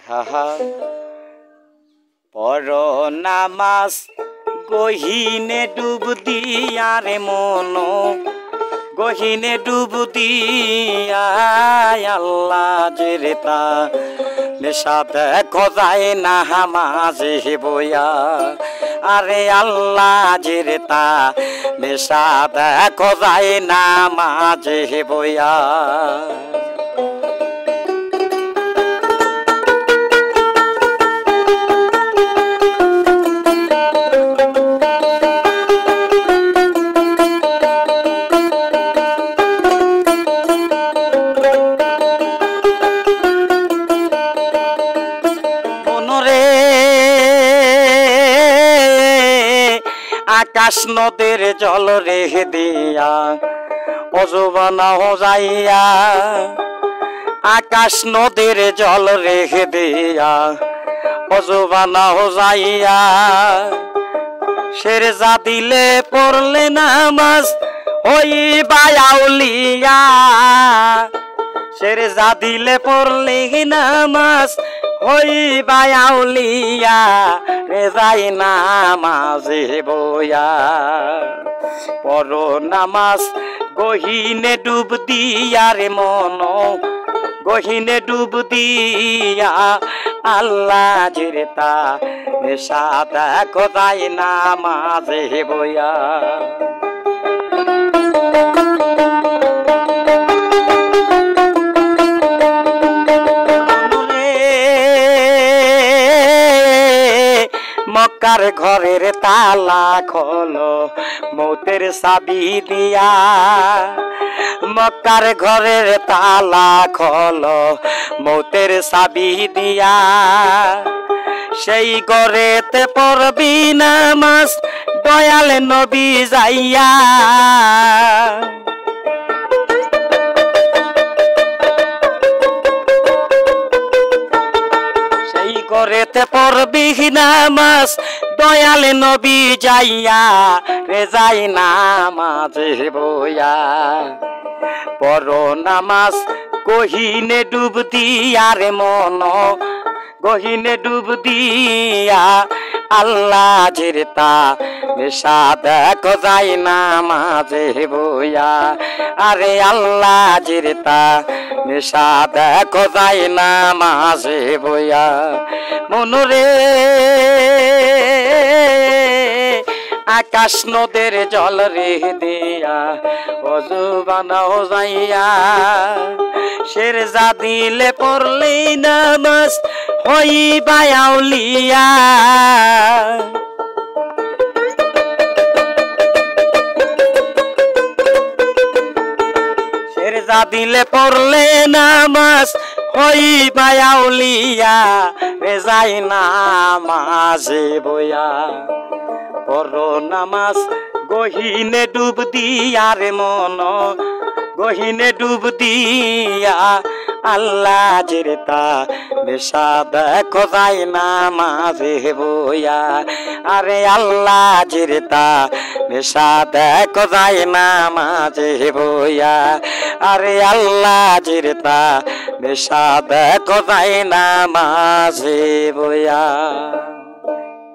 হাহা পর নামাজ গহিনে ডুব দিয়া রে মন গহিনে ডুব দিয়া আল্লাহ জেরেতা নেশা দেখো যায় না মাঝে বইয়া আরে আল্লাহ জেরেতা নেশা দেখো যায় না মাঝে বইয়া আকাশ নদের জল রেখে দিয়া অজবানা হো যাইয়া আকাশ নদের জল রেখে দিয়া অজবানা হো যাইয়া সেরজা দিলে পড়লে নামাজ হইবা আউলিয়া সেরজা দিলে পড়লে নামাজ হইবা আউলিয়া রেজাই নামাজে বইয়া পর নামাজ গহিনে ডুব দিয়া রে মন গহিনে ডুব দিয়া আল্লাহ জেরেতা নেশা দেখো যায় নামাজে বইয়া মক্কার ঘরের তালা খোলো মৌতের চাবি দিয়া মক্কার ঘরের তালা খোলো মৌতের চাবি দিয়া সেই ঘরেতে পড়বি নামাজ দয়াল নবী যাইয়া করেতে পড়বি নামাজ দয়াল নবী যাইয়া রেজাই নামাজে বইয়া পর নামাজ গহিনে ডুব দিয়া রে মন গহিনে ডুব দিয়া আল্লাহ জেরেতা নেশা দেখো যায় নামাজে বইয়া আরে আল্লাহ জেরেতা নেশা দেখো যায় নামাজে বইয়া মনরে আকাশ নদের জল রে দিয়া অজবানা হো যাইয়া সেরজা দিলে পড়লে নামাজ হইবা আউলিয়া সেরজা দিলে পড়লে নামাজ হইবা আউলিয়া রেজাই নামাজে বইয়া পর নামাজ গহিনে ডুব দিয়া রে মন গহিনে ডুব দিয়া আল্লাহ জেরেতা নেশা দেখো যায় নামাজে বইয়া আরে আল্লাহ জেরেতা নেশা দেখো যায় নামাজে বইয়া আরে আল্লাহ জেরেতা নেশা দেখো যায় নামাজে বইয়া।